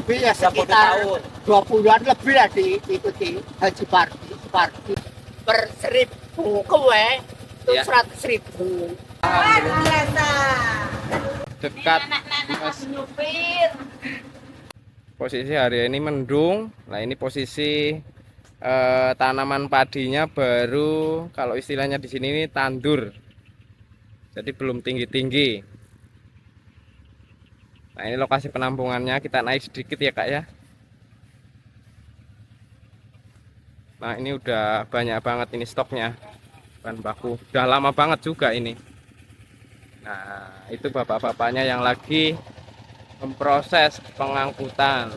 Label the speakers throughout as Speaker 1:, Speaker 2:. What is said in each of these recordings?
Speaker 1: lebih ya, sekitar 20-an lebih lah diikuti Haji Pardi per 1.000 kue itu
Speaker 2: Ya.
Speaker 1: 100.000.
Speaker 3: Luar biasa.
Speaker 2: Dekat Mas. Posisi hari ini mendung. Nah, ini posisi tanaman padinya baru, kalau istilahnya di sini ini tandur. Jadi belum tinggi-tinggi. Nah, ini lokasi penampungannya, kita naik sedikit ya, Kak ya. Nah, ini udah banyak banget ini stoknya. Bahan baku. Udah lama banget juga ini. Nah, itu bapak-bapaknya yang lagi memproses pengangkutan.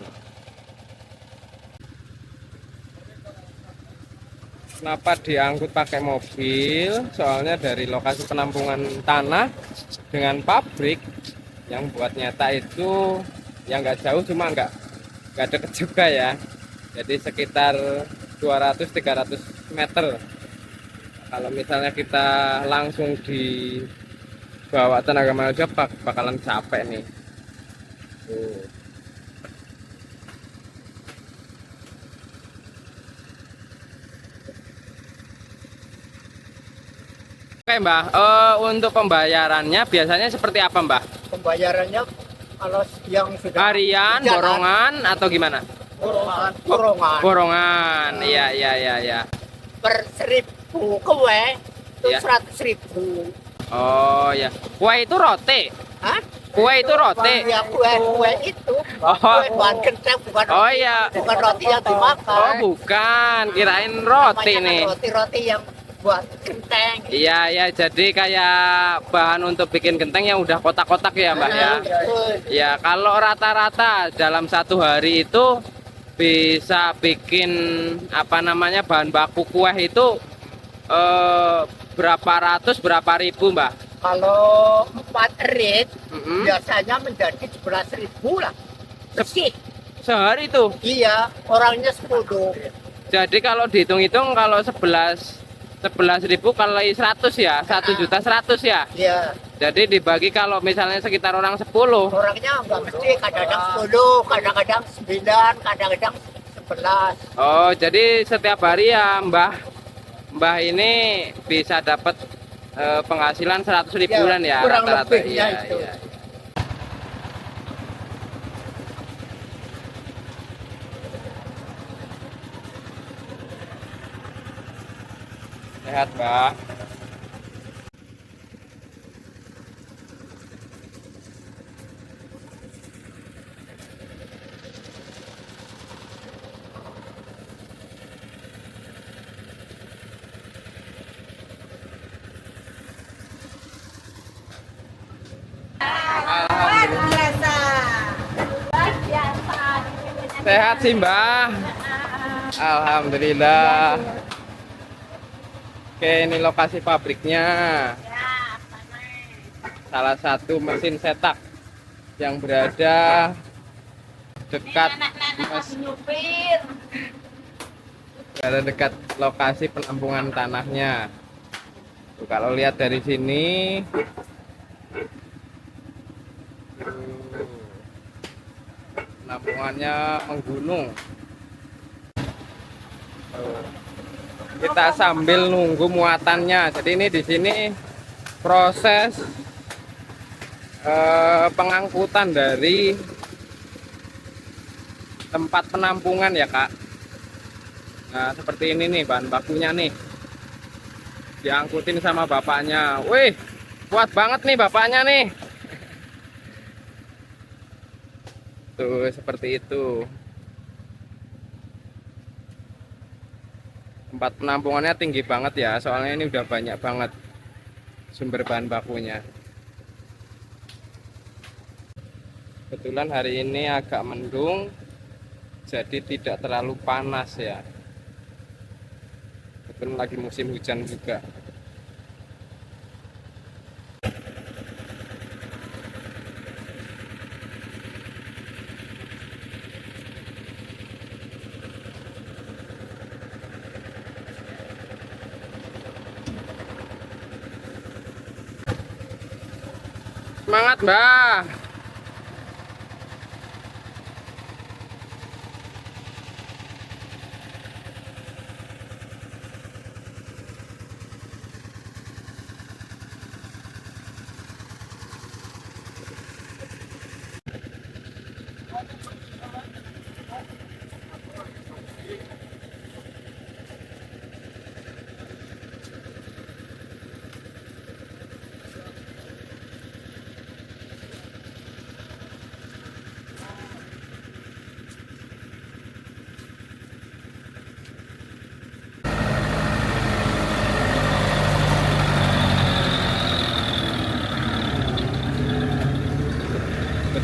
Speaker 2: Kenapa diangkut pakai mobil? Soalnya dari lokasi penampungan tanah dengan pabrik yang buat nyetak itu yang nggak jauh, cuma nggak deket juga ya. Jadi sekitar 200-300 meter. Kalau misalnya kita langsung dibawa tenaga manusia bakalan capek nih. Tuh. Oke Mbah, untuk pembayarannya biasanya seperti apa Mbah?
Speaker 1: Pembayarannya kalau yang sudah
Speaker 2: Harian,
Speaker 1: jalan,
Speaker 2: borongan atau gimana?
Speaker 1: borongan
Speaker 2: Borongan, iya.
Speaker 1: per 1.000 kue itu
Speaker 2: Ya.
Speaker 1: 100.000.
Speaker 2: Oh ya, kue itu roti.
Speaker 1: Hah?
Speaker 2: Kue itu roti.
Speaker 1: Ya, kue itu
Speaker 2: Oh.
Speaker 1: kue bahan genteng, bukan
Speaker 2: Oh
Speaker 1: roti,
Speaker 2: iya.
Speaker 1: bukan roti yang dimakan.
Speaker 2: Oh bukan, kirain roti
Speaker 1: Namanya kan
Speaker 2: nih.
Speaker 1: roti-roti yang buat genteng.
Speaker 2: Iya ya, jadi kayak bahan untuk bikin genteng yang udah kotak-kotak ya Mbak ya.
Speaker 1: Betul.
Speaker 2: Ya kalau rata-rata dalam satu hari itu bisa bikin apa namanya bahan baku kue itu berapa ratus berapa ribu Mbak?
Speaker 1: Kalau 4 rit
Speaker 2: Mm-mm.
Speaker 1: biasanya menjadi 11.000 lah. Bersih.
Speaker 2: Sehari itu.
Speaker 1: Iya, orangnya 10.
Speaker 2: Jadi kalau dihitung-hitung kalau 11.000 kali 100 ya, 1.100.000 ya.
Speaker 1: Iya,
Speaker 2: Jadi dibagi kalau misalnya sekitar orang 10.
Speaker 1: orangnya nggak mesti, kadang-kadang 10, kadang-kadang 9, kadang-kadang 11.
Speaker 2: Oh, jadi setiap hari ya Mbah ini bisa dapat penghasilan 100 ribuan ya
Speaker 1: kurang
Speaker 2: rata-rata.
Speaker 1: lebihnya
Speaker 2: Iya,
Speaker 1: itu.
Speaker 2: iya. Sehat, Mbak.
Speaker 3: Luar biasa.
Speaker 2: Sehat sih, Mbah. Alhamdulillah. Oke, ini lokasi pabriknya. Salah satu mesin cetak yang berada dekat berada dekat lokasi penampungan tanahnya. Tuh, kalau lihat dari sini, penampungannya menggunung. Tuh. Kita sambil nunggu muatannya. Jadi ini di sini proses pengangkutan dari tempat penampungan ya Kak. Nah seperti ini nih bahan bakunya nih, diangkutin sama bapaknya. Wih, kuat banget nih bapaknya nih. Tuh seperti itu. Tempat penampungannya tinggi banget ya, soalnya ini udah banyak banget sumber bahan bakunya. Kebetulan hari ini agak mendung, jadi tidak terlalu panas ya. Kebetulan lagi musim hujan juga. Semangat Mbah.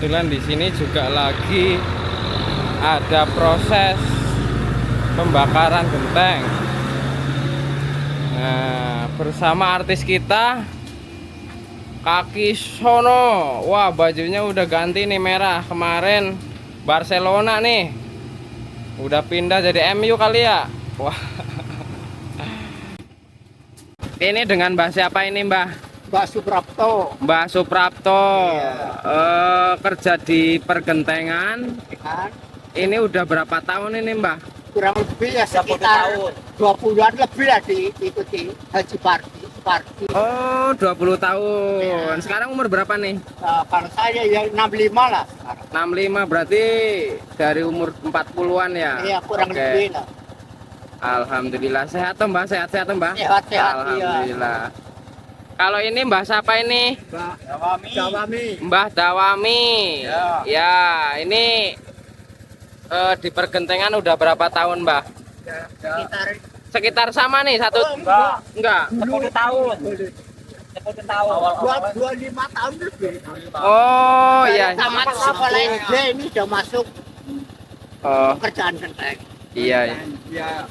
Speaker 2: Kebetulan di sini juga lagi ada proses pembakaran genteng. Nah, bersama artis kita Kaki Sono. Wah, bajunya udah ganti nih, merah. Kemarin Barcelona nih. Udah pindah jadi MU kali ya. Wah. Ini dengan Mbah siapa ini, Mbah?
Speaker 1: Mbak Suprapto.
Speaker 2: Mbah Suprapto.
Speaker 1: Iya.
Speaker 2: Kerja di pergentengan.
Speaker 1: Kan?
Speaker 2: Ini udah berapa tahun ini, Mbah?
Speaker 1: Kurang lebih ya sekitar 20-an lebih lah diikuti Haji Parti.
Speaker 2: Oh, 20 tahun.
Speaker 1: Iya.
Speaker 2: Sekarang umur berapa nih?
Speaker 1: Kalau saya ya 65 lah sekarang.
Speaker 2: 65, berarti dari umur 40-an ya?
Speaker 1: Iya, kurang
Speaker 2: Oke.
Speaker 1: lebih lah.
Speaker 2: Alhamdulillah. Sehat toh, Mbah? Sehat-sehat toh, Mbah?
Speaker 1: Sehat-sehat,
Speaker 2: Alhamdulillah. Kalau ini Mbah siapa ini?
Speaker 1: Mbak Dawami.
Speaker 2: Mbah Dawami.
Speaker 1: Ya.
Speaker 2: Ya, ini di pergentengan udah berapa tahun, Mbah?
Speaker 1: Sekitar
Speaker 2: Sekitar sama nih, satu? Enggak.
Speaker 1: 10 tahun. 10 tahun. 25 tahun lebih.
Speaker 2: Oh, iya.
Speaker 1: Tamat sekolah SD ini sudah masuk
Speaker 2: Oh,
Speaker 1: pekerjaan genteng.
Speaker 2: iya.
Speaker 1: Ya,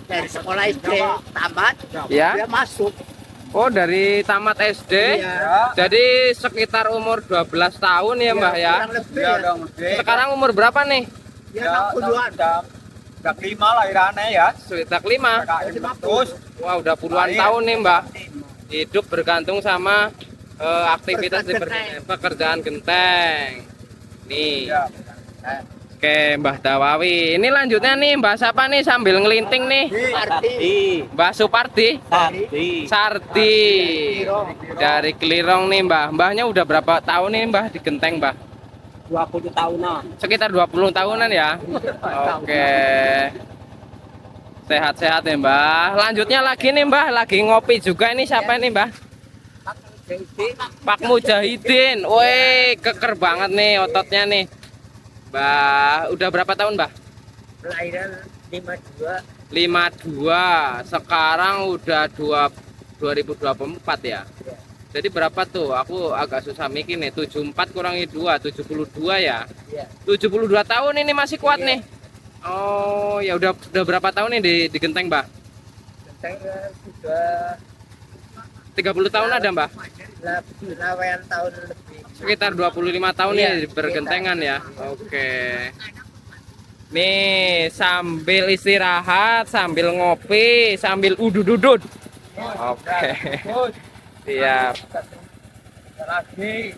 Speaker 1: dari sekolah SD tamat,
Speaker 2: Ya.
Speaker 1: dia masuk.
Speaker 2: Oh, dari tamat SD.
Speaker 1: Iya.
Speaker 2: Jadi sekitar umur 12 tahun ya, Mbah ya.
Speaker 1: Kurang lebih ya.
Speaker 2: Sekarang umur berapa nih?
Speaker 1: Ya, 60-an.
Speaker 4: Udah 5 lahirannya ya.
Speaker 2: Sekitar 5.
Speaker 4: Terus
Speaker 2: Wah, udah puluhan tahun nih, Mbah. Hidup bergantung sama aktivitas di pekerjaan genteng. Nih.
Speaker 4: ya.
Speaker 2: Oke, Mbah Dawawi. Ini lanjutnya nih, Mbah siapa nih sambil ngelinting nih?
Speaker 1: Parti.
Speaker 2: Mbah Supardi. Sardi. Dari Kelirong nih, Mbah. Mbahnya udah berapa tahun nih, Mbah, di genteng, Mbah?
Speaker 1: 20 tahunan.
Speaker 2: Sekitar 20 tahunan ya. Oke. Sehat-sehat ya, Mbah. Lanjutnya lagi nih, Mbah, lagi ngopi juga ini siapa nih, Mbah? Pak Mujahidin. Woi, keker banget nih ototnya nih. Mbah, udah berapa tahun, Mbah?
Speaker 1: Kelahiran 52.
Speaker 2: 52. Sekarang udah 2024 ya. Jadi berapa tuh? Aku agak susah mikir nih. 74 kurangi 2, 72 ya.
Speaker 1: Iya.
Speaker 2: 72 tahun ini masih kuat nih. Oh, ya udah berapa tahun nih di genteng, Mbah?
Speaker 1: Genteng sudah
Speaker 2: 30 tahun ada, Mbah?
Speaker 1: lebih tahun lebih.
Speaker 2: Sekitar 25 tahun
Speaker 1: Iya,
Speaker 2: nih di pergentengan ya. Oke. Nih, sambil istirahat, sambil ngopi, sambil udud-udud. Oke. Siap.
Speaker 4: Lagi